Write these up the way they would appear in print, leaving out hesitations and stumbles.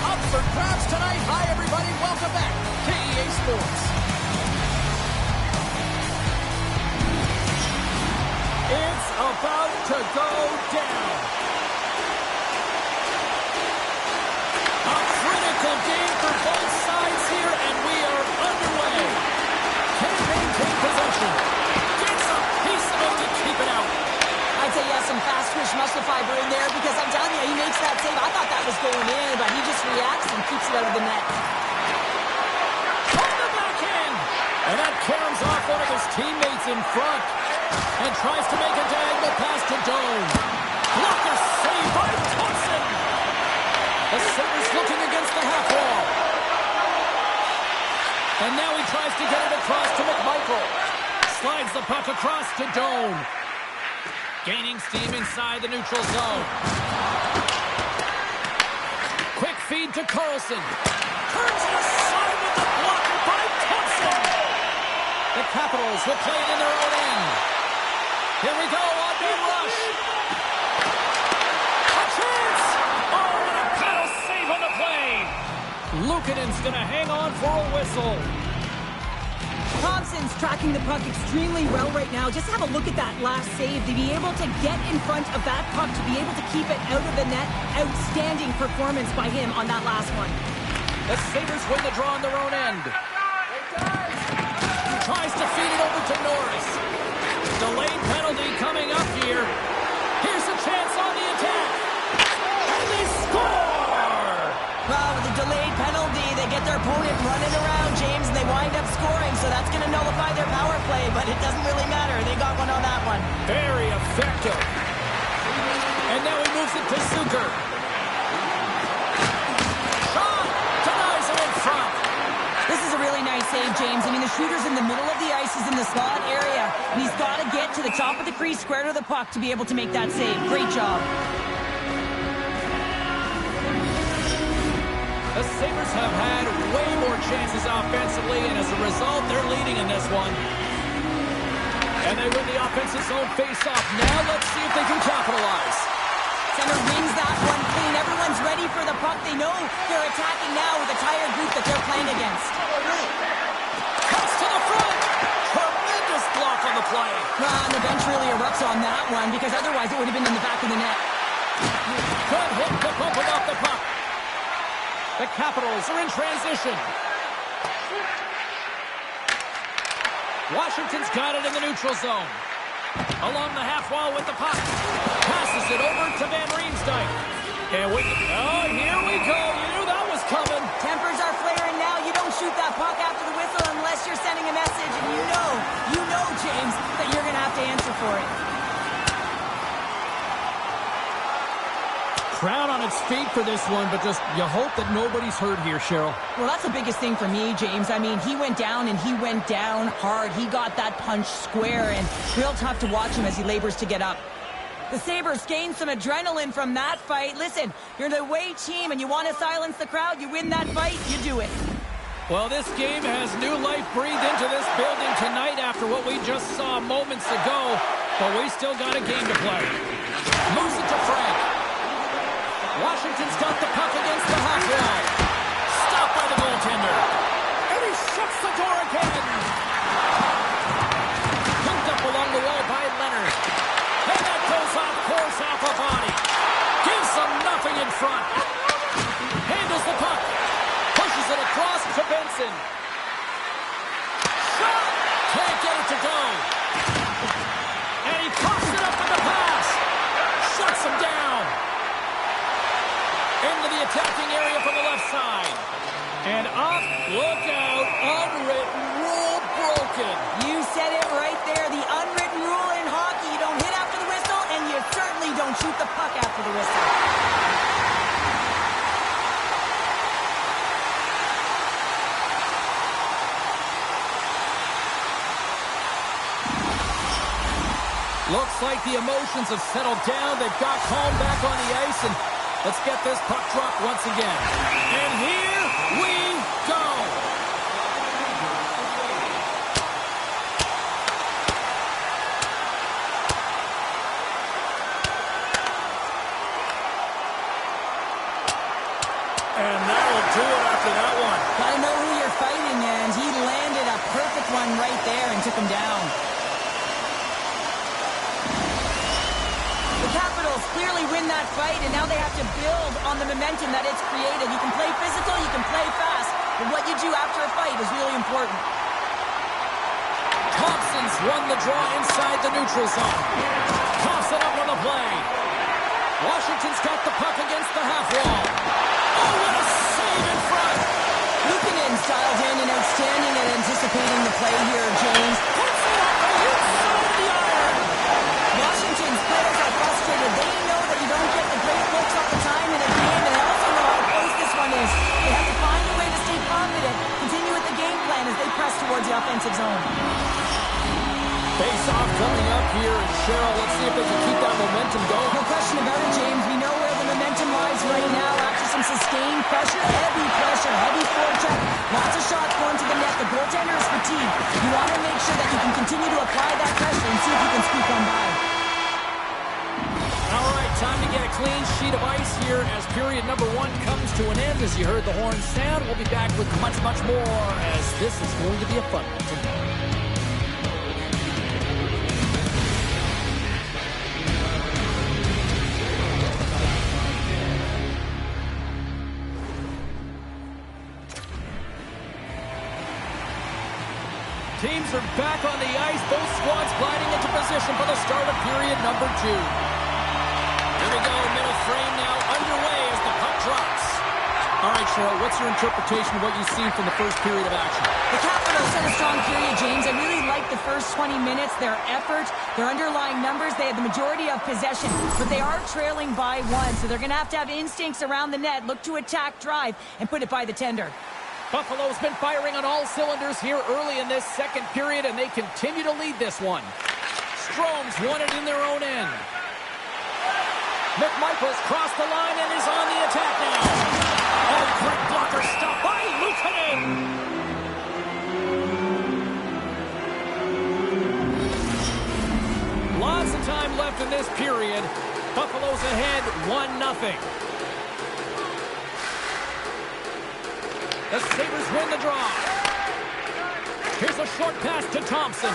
up for grabs tonight. Hi, everybody. Welcome back to EA Sports. It's about to go down. A critical game for both sides here, and we are underway. Can maintain possession. Gets a piece of it to keep it out. I'd say he has some fast twitch muscle fiber in there because I'm telling you, he makes that save. I thought that was going in, but he just reacts and keeps it out of the net. On the back end! And that caroms off one of his teammates in front. And tries to make a diagonal pass to Doan. Blocker save by Thompson. The Sabers looking against the half wall. And now he tries to get it across to McMichael. Slides the puck across to Doan. Gaining steam inside the neutral zone. Quick feed to Carlson. Turns it aside with the blocker by Thompson. The Capitals will play it in their own end. Here we go on the rush. A chance! Oh, and a paddle save on the play. Luukkonen's going to hang on for a whistle. Thompson's tracking the puck extremely well right now. Just have a look at that last save. To be able to get in front of that puck, to be able to keep it out of the net. Outstanding performance by him on that last one. The Sabres win the draw on their own end. He tries to feed it over to Norris. Delayed penalty coming up here. Here's a chance on the attack. And they score! Well, with the delayed penalty, they get their opponent running around, James, and they wind up scoring, so that's going to nullify their power play, but it doesn't really matter. They got one on that one. Very effective. And now he moves it to Zucker. Shot! Denies it in front. This is a really nice save, James. I mean, the shooter's in the middle of the ice. He's in the slot area, and he's got to get to the top of the crease, square to the puck, to be able to make that save. Great job. The Sabres have had way more chances offensively, and as a result, they're leading in this one. And they win the offensive zone face-off. Now let's see if they can capitalize. Center wins that one clean. Everyone's ready for the puck. They know they're attacking now with the tired group that they're playing against. Cuts to the front. Tremendous block on the play. And the bench really erupts on that one because otherwise it would have been in the back of the net. Good hit to bump it off the puck. The Capitals are in transition. Washington's got it in the neutral zone. Along the half wall with the puck. Passes it over to Van Riemsdyk. And here we go. You knew that was coming. Tempers are flaring now. You don't shoot that puck after the whistle unless you're sending a message. And you know, James, that you're going to have to answer for it. Crowd on its feet for this one, but just you hope that nobody's hurt here, Cheryl. Well, that's the biggest thing for me, James. I mean, he went down, and he went down hard. He got that punch square, and real tough to watch him as he labors to get up. The Sabres gained some adrenaline from that fight. Listen, you're the away team, and you want to silence the crowd. You win that fight, you do it. Well, this game has new life breathed into this building tonight after what we just saw moments ago, but we still got a game to play. Moves it to Frank. Washington's got the puck against the half wall. Stopped by the goaltender. And he shuts the door again. Picked up along the wall by Leonard. And that goes off course off a body. Gives them nothing in front. Handles the puck. Pushes it across to Benson. Shot! Can't get it to go. And he pops it up with the pass. Shuts him down. Into the attacking area from the left side. And up, look out, unwritten rule broken. You said it right there, the unwritten rule in hockey. You don't hit after the whistle, and you certainly don't shoot the puck after the whistle. Looks like the emotions have settled down. They've got calm back on the ice, and let's get this puck dropped once again. And here we go. And that'll do it after that one. Gotta know who you're fighting, and he landed a perfect one right there and took him down. The Capitals clearly win that fight, and now they have to build on the momentum that it's created. You can play physical, you can play fast, but what you do after a fight is really important. Thompson's won the draw inside the neutral zone. Thompson up on the play. Washington's got the puck against the half wall. Oh, what a save in front! Luukkonen's dialed in and outstanding at anticipating the play here, James. Puts it up on the inside of the iron. Washington's players are frustrated. They know that you don't get the great looks all the time in a game, and they also know how close this one is. They have to find a way to stay confident, continue with the game plan as they press towards the offensive zone. Face-off coming up here, and Cheryl, let's see if they can keep that momentum going. No question about it, James. We know where the momentum lies right now after some sustained pressure, heavy forecheck, lots of shots going to the net. The goaltender is fatigued. You want to make sure that you can continue to apply that pressure and see if you can squeak one by. All right, time to get a clean sheet of ice here as period number 1 comes to an end. As you heard the horn sound, we'll be back with much, much more as this is going to be a fun one tonight. Teams are back on the ice. Both squads gliding into position for the start of period number 2. Here we go. Middle frame now underway as the puck drops. All right, Cheryl, what's your interpretation of what you've seen from the first period of action? The Capitals had a strong period, James. I really liked the first 20 minutes, their effort, their underlying numbers. They had the majority of possession, but they are trailing by 1, so they're going to have instincts around the net, look to attack, drive, and put it by the tender. Buffalo's been firing on all cylinders here early in this second period, and they continue to lead this one. Strome's won it in their own end. McMichael's crossed the line and is on the attack now. Oh, great blocker stop by Luukkonen. Lots of time left in this period. Buffalo's ahead 1-0. The Sabers win the draw. Here's a short pass to Thompson.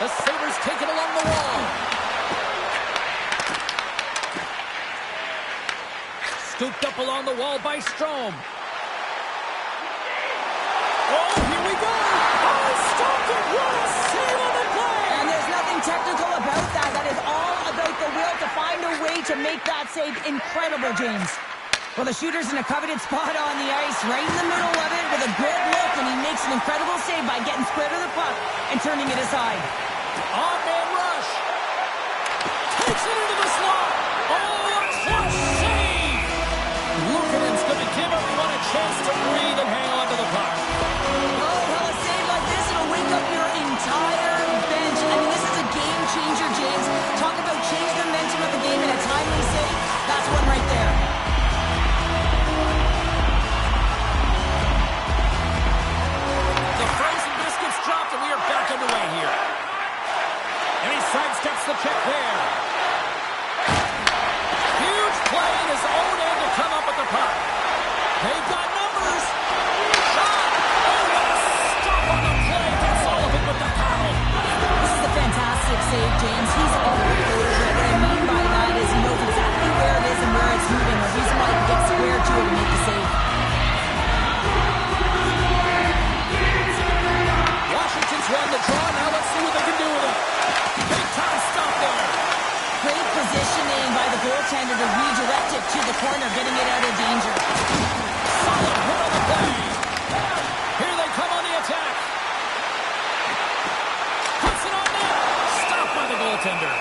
The Sabers take it along the wall. Scooped up along the wall by Strome. Oh, here we go. Oh, stopped it. What a save on the play. And there's nothing technical about that. That is all about the will to find a way to make that save incredible, James. Well, the shooter's in a coveted spot on the ice, right in the middle of it with a good look, and he makes an incredible save by getting square to the puck and turning it aside. On-man rush. Takes it into the slot. Oh, a clutch save. Luukkonen's going to give everyone a chance to breathe and hang on to the puck. Oh, well, a save like this, it'll wake up your entire bench. I mean, this is a game changer, James. Talk about change the momentum of the game in a timely save. That's one right there. Underway here. And he sidesteps the check there. Huge play in his own end to come up with the puck. They've got numbers. Shot. Oh, what a stop on the play. Gets all of it with the paddle. This is a fantastic save, James. He's all over it. What I mean by that is he knows exactly where it is and where it's moving. The reason why he can get square to it and make the save. Won the draw. Now let's see what they can do with it. Big time stop there. Great positioning by the goaltender to redirect it to the corner, getting it out of danger. Solid hit on the play. Here they come on the attack. Puts it on net. Stopped by the goaltender.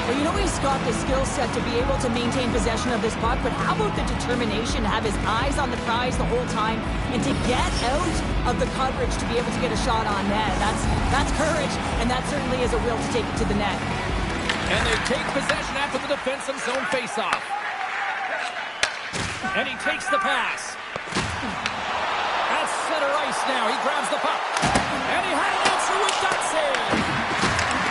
Well, you know he's got the skill set to be able to maintain possession of this puck, but how about the determination to have his eyes on the prize the whole time and to get out of the coverage to be able to get a shot on net? That's courage, and that certainly is a will to take it to the net. And they take possession after the defensive zone faceoff. And he takes the pass. At center ice now. He grabs the puck. And he had an answer with that save.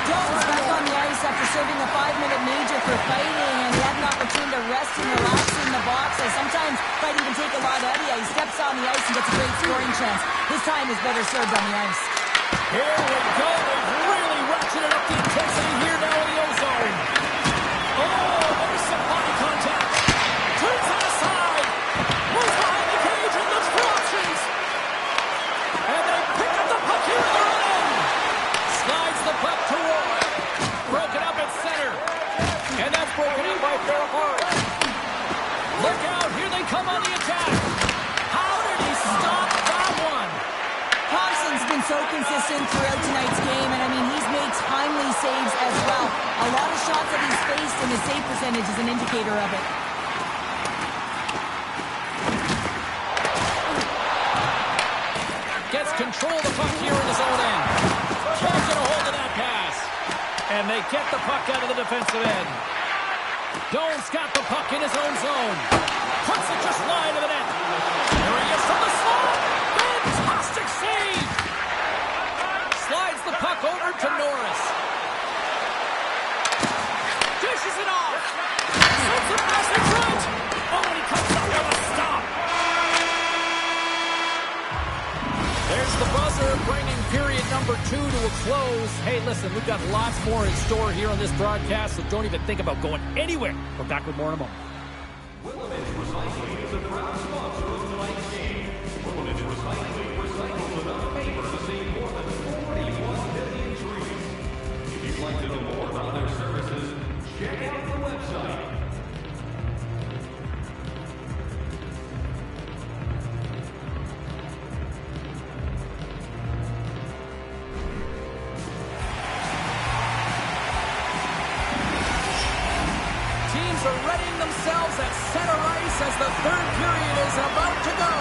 Jones back on the ice after serving a 5-minute major for fighting, and he had an opportunity to rest and relax in the box. I says sometimes might even take a lot out of you. He steps on the ice and gets a great scoring chance. His time is better served on the ice. Here we go. They've really ratcheted up the intensity here now in the O-zone. Oh, there's some body contact. Turns on the side. Moves behind the cage and looks for options. And they pick up the puck here in the run. Slides the puck to Roy. Broken up at center. And that's broken up by Fairhart. Look out. Here they come on the attack. How did he stop that one? Thompson's been so consistent throughout tonight's game, and I mean, he's made timely saves as well. A lot of shots that he's faced, and his save percentage is an indicator of it. Gets control of the puck here in his own end. Can't get a hold of that pass. And they get the puck out of the defensive end. Doan's got the puck in his own zone. Puts it just wide of the net. There he is from the slot. Fantastic save. Slides the puck over to Norris. Dishes it off. Sends it past in front. Oh, and he comes up with a stop. There's the buzzer, bringing period number 2 to a close. Hey, listen, we've got lots more in store here on this broadcast, so don't even think about going anywhere. We're back with more in a moment. Willamette Recycling is a proud sponsor of tonight's game. Willamette Recycling recycles enough paper to save more than 41 million trees. If you'd like to know more about their services, check out the website. Are readying themselves at center ice as the third period is about to go.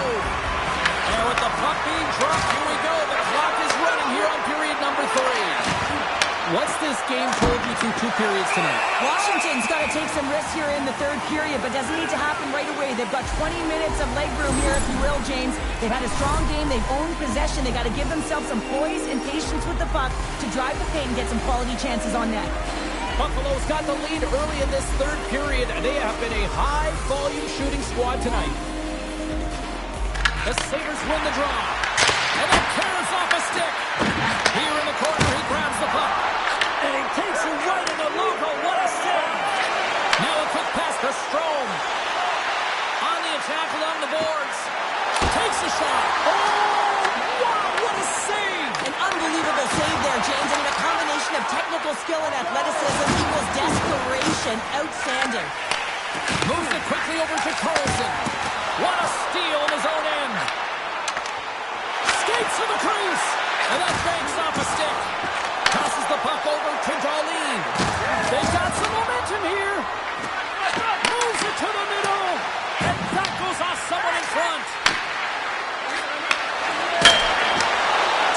And with the puck being dropped, here we go. The clock is running here on period number 3. What's this game told you through 2 periods tonight? Washington's got to take some risks here in the third period, but doesn't need to happen right away. They've got 20 minutes of leg room here, if you will, James. They've had a strong game. They've owned possession. They got to give themselves some poise and patience with the puck to drive the paint and get some quality chances on net. Buffalo's got the lead early in this third period, and they have been a high-volume shooting squad tonight. The Sabers win the draw. And that tears off a stick. Here in the corner, he grabs the puck. And he takes it right in the logo. What a save. Now a quick pass to Strome. On the attack along the boards. Takes a shot. Oh, wow, what a save. An unbelievable save there, James. I mean, a combination of technical skill and athleticism equals desperation. Outstanding. Moves it quickly over to Carlson. What a steal in his own end. Skates to the crease. And that banks off a stick. Passes the puck over to Darlene. They've got some momentum here. Moves it to the middle. And that goes off someone in front.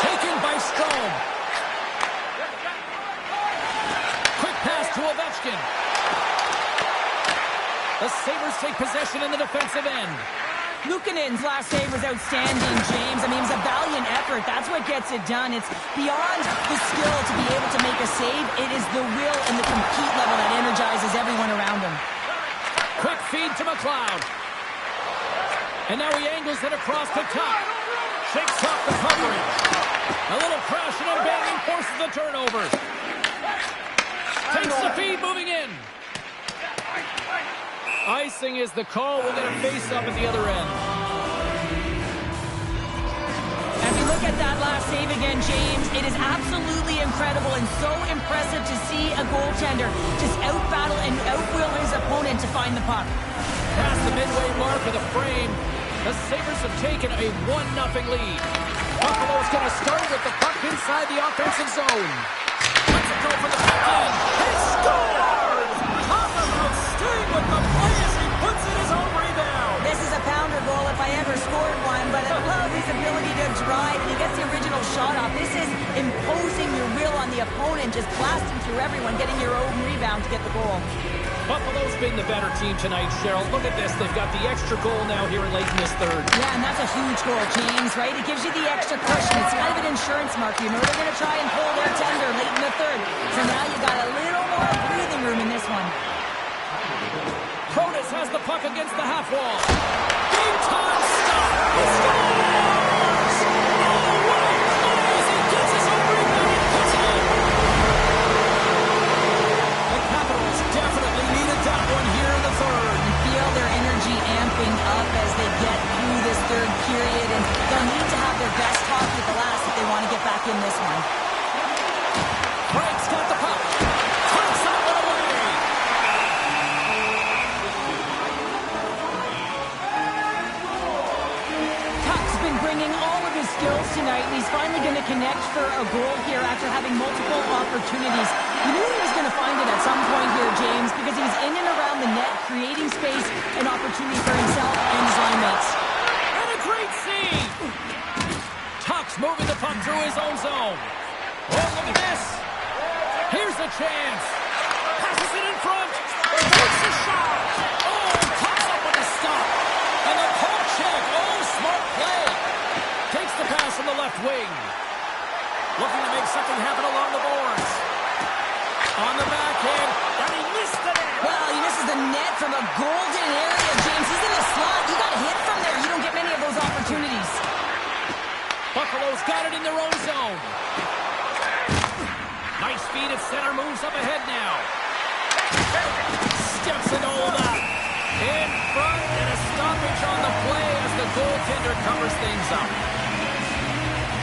Taken by Strome. Quick pass to Ovechkin. The Sabres take possession in the defensive end. Luukkonen's last save was outstanding, James. I mean, it was a valiant effort. That's what gets it done. It's beyond the skill to be able to make a save. It is the will and the compete level that energizes everyone around him. Quick feed to McLeod. And now he angles it across the top. Shakes off the coverage. A little crashing and banging forces the turnover. Takes the feed, moving in. Icing is the call. We'll get a face-up at the other end. As we look at that last save again, James, it is absolutely incredible and so impressive to see a goaltender just out-battle and out-will his opponent to find the puck. Past the midway mark of the frame, the Sabres have taken a 1-0 lead. Buffalo's going to start with the puck inside the offensive zone. Let's go for the puck in. He scores! Talk about staying with the play as he puts in his own rebound. This is a pounder goal if I ever scored one, but I love his ability to drive, and he gets the original shot off. This is imposing your will on the opponent, just blasting through everyone, getting your own rebound to get the goal. Buffalo's been the better team tonight, Cheryl. Look at this. They've got the extra goal now here in late in this third. Yeah, and that's a huge goal, James, right? It gives you the extra cushion. It's kind of an insurance mark. You know they're going to try and pull their tender late in the third. So now you got a little more breathing room in this one. Protas Sabers has the puck against the half wall. Game time stop. He scores! Oh, what a play as he gets his own rebound and puts it in. The Capitals definitely needed that one here in the third. You feel their energy amping up as they get through this third period, and they'll need to have their best hockey at the last if they want to get back in this one. Frank's got the puck. Takes that one away. Tuck's been bringing all of his skills tonight, and he's finally going to connect for a goal here after having multiple opportunities. You knew he was going to find it at some point here, James, because he was in and around the net, creating space and opportunity for himself and his line mates. And a great save. Tuck's moving the puck through his own zone. Oh, look at this. Here's a chance. Passes it in front. Takes a shot. Oh, comes up with a stop. And the poke check. Oh, smart play. Takes the pass from the left wing. Looking to make something happen along the boards. On the backhand. And he missed the net. Well, he misses the net from a golden area, James. He's in the slot. He got hit from there. You don't get many of those opportunities. Buffalo's got it in their own zone. Nice feed at center, moves up ahead now. Steps into all that. In front, and a stoppage on the play as the goaltender covers things up.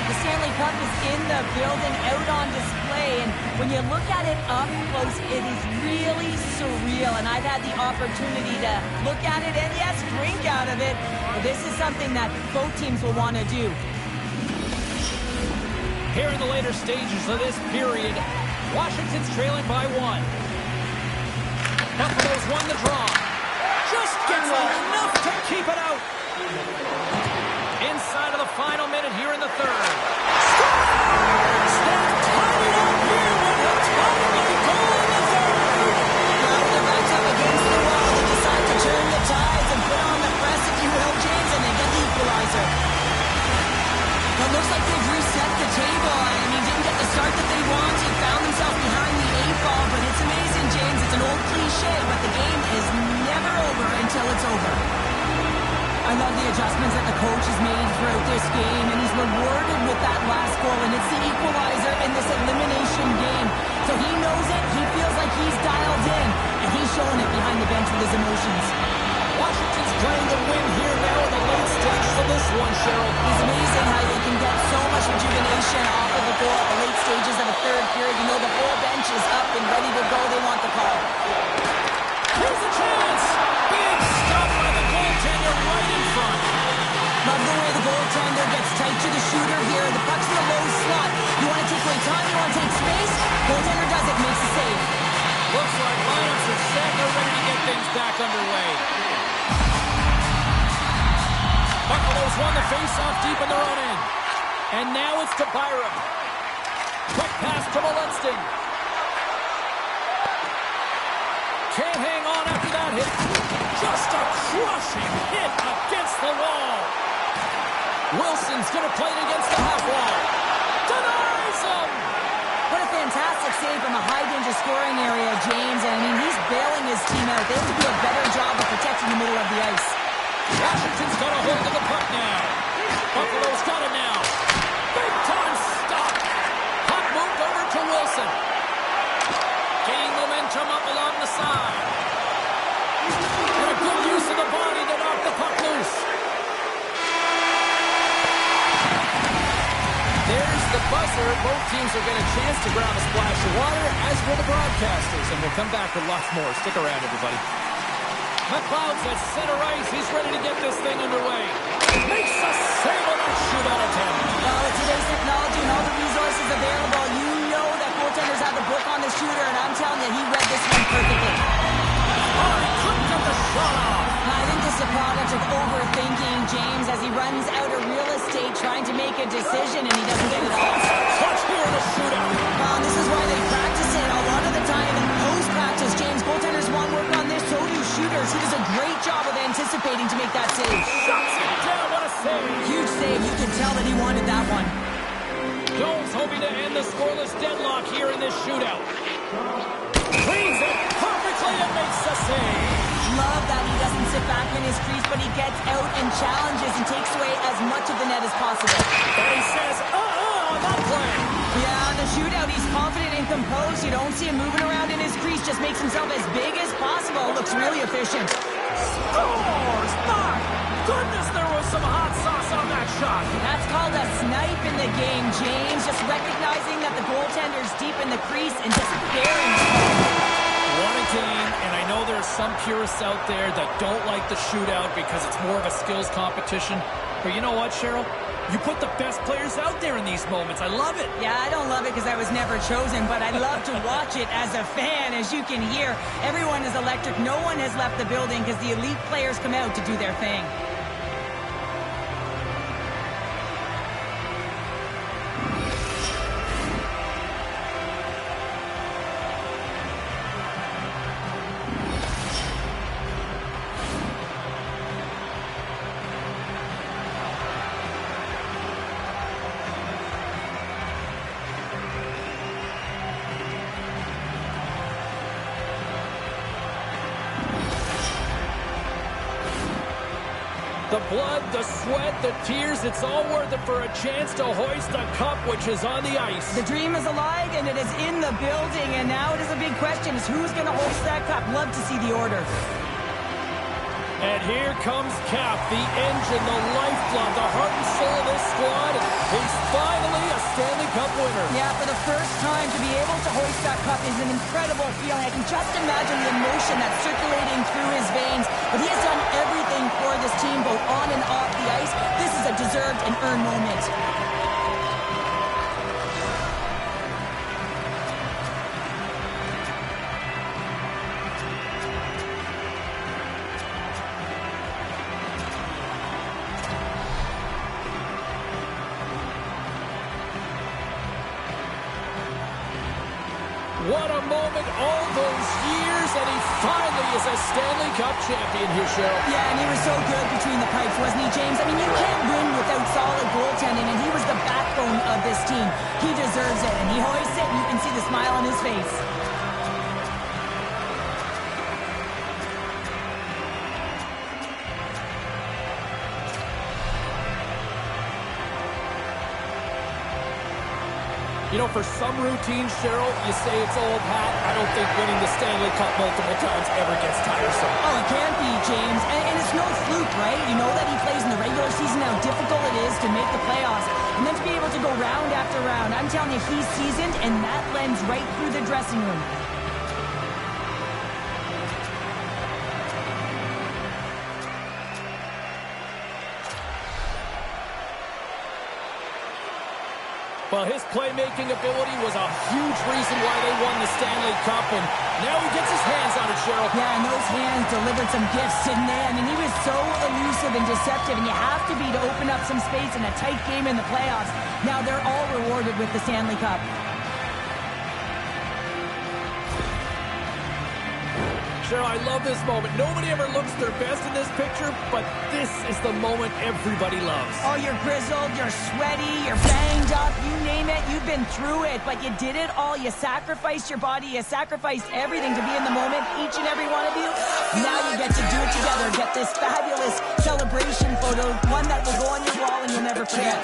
The Stanley Cup is in the building, out on display, and when you look at it up close, it is really surreal, and I've had the opportunity to look at it and, yes, drink out of it. But this is something that both teams will want to do. Here in the later stages of this period, Washington's trailing by 1. Buffalo's won the draw. Just gets enough to keep it out. Inside of the final minute here in the third. Scores! They've tied it up here with the timely goal in the third. Now with their backs up against the wall, they decide to turn the tides and put on the press, if you will, James, and they get the equalizer. Well, it looks like they've reset the table. I mean, didn't get the start that they wanted. Found themselves behind the 8 ball, but it's amazing, James. It's an old cliche, but the game is never over until it's over. I love the adjustments that the coach has made throughout this game, and he's rewarded with that last goal, and it's the equalizer in this elimination game. So he knows it, he feels like he's dialed in, and he's showing it behind the bench with his emotions. Washington's trying to win here now in the late stages of this one, Cheryl. It's amazing how you can get so much rejuvenation off of a goal at the late stages of a third period. You know the whole bench is up and ready to go. They want the call. Here's a chance. Big stop by the goaltender right in front. Love the way the goaltender gets tight to the shooter here. The puck's in a low slot. You want to take away time, you want to take space. Goaltender does it, makes a save. Looks like lineups are set. They're ready to get things back underway. Buffalo's won the face-off deep in their own end. And now it's to Byram. Quick pass to Walensky. Can't hang on after that hit. Just a crushing hit against the wall. Wilson's going to play it against the half wall. Denies him. What a fantastic save from a high-danger scoring area, James. And I mean, he's bailing his team out. They have to do a better job of protecting the middle of the ice. Washington's got a hold of the puck now. Buffalo's got it now. Big time stop. Puck moved over to Wilson. Gain momentum up along the side. And a good use of the body to knock the puck loose. There's the buzzer. Both teams will get a chance to grab a splash of water, as will the broadcasters. And we'll come back with lots more. Stick around, everybody. McLeod's at center ice. He's ready to get this thing underway. Makes a save on that shootout attempt. Well, with today's technology and all the resources available, you know that goaltenders have the book on the shooter, and I'm telling you, he read this one perfectly. Oh, he couldn't get the shot off. I think this is a product of overthinking, James, as he runs out of real estate trying to make a decision, and he doesn't get it off. Clutch here in the shootout. Well, this is why they practice it a lot of the time in post-practice. James, goaltenders want work on this, so do shooters. He does a great job of anticipating to make that save. Shuts it down. What a save. Huge save. You can tell that he wanted that one. Jones hoping to end the scoreless deadlock here in this shootout. Cleans it perfectly and makes the save. love that he doesn't sit back in his crease, but he gets out and challenges and takes away as much of the net as possible. And he says, on that play. Yeah, on the shootout, he's confident and composed. You don't see him moving around in his crease, just makes himself as big as possible. Looks really efficient. Scores! My goodness, there was some hot sauce on that shot. That's called a snipe in the game, James. Just recognizing that the goaltender's deep in the crease and just burying it. What a game, and I know there's some purists out there that don't like the shootout because it's more of a skills competition. But you know what, Cheryl? You put the best players out there in these moments. I love it. Yeah, I don't love it because I was never chosen, but I love to watch it as a fan. As you can hear, everyone is electric. No one has left the building because the elite players come out to do their thing. The blood, the sweat, the tears, it's all worth it for a chance to hoist a cup which is on the ice. The dream is alive and it is in the building, and now it is a big question is who's going to hoist that cup. Love to see the order. And here comes Cap, the engine, the lifeblood, the heart and soul of this squad. He's finally a Stanley Cup winner. Yeah, for the first time to be able to hoist that cup is an incredible feeling. I can just imagine the emotion that's circulating through his veins. But he has done everything for this team, both on and off the ice. This is a deserved and earned moment. What a moment all those years, and he finally is a Stanley Cup champion here, Cheryl. Yeah, and he was so good between the pipes, wasn't he, James? I mean, you can't win without solid goaltending, and he was the backbone of this team. He deserves it, and he hoists it, and you can see the smile on his face. You know, for some routines, Cheryl, you say it's old hat. I don't think winning the Stanley Cup multiple times ever gets tiresome. Oh, it can't be, James. And it's no fluke, right? You know that he plays in the regular season, how difficult it is to make the playoffs. And then to be able to go round after round. I'm telling you, he's seasoned, and that lends right through the dressing room. Well, his playmaking ability was a huge reason why they won the Stanley Cup, and now he gets his hands on it, Cheryl. Yeah, and those hands delivered some gifts, didn't they? I mean, he was so elusive and deceptive, and you have to be to open up some space in a tight game in the playoffs. Now they're all rewarded with the Stanley Cup. Cheryl, I love this moment. Nobody ever looks their best in this picture, but this is the moment everybody loves. Oh, you're grizzled, you're sweaty, you're banged up, you name it, you've been through it, but you did it all. You sacrificed your body, you sacrificed everything to be in the moment, each and every one of you. Now you get to do it together, get this fabulous celebration photo, one that will go on your wall and you'll never forget.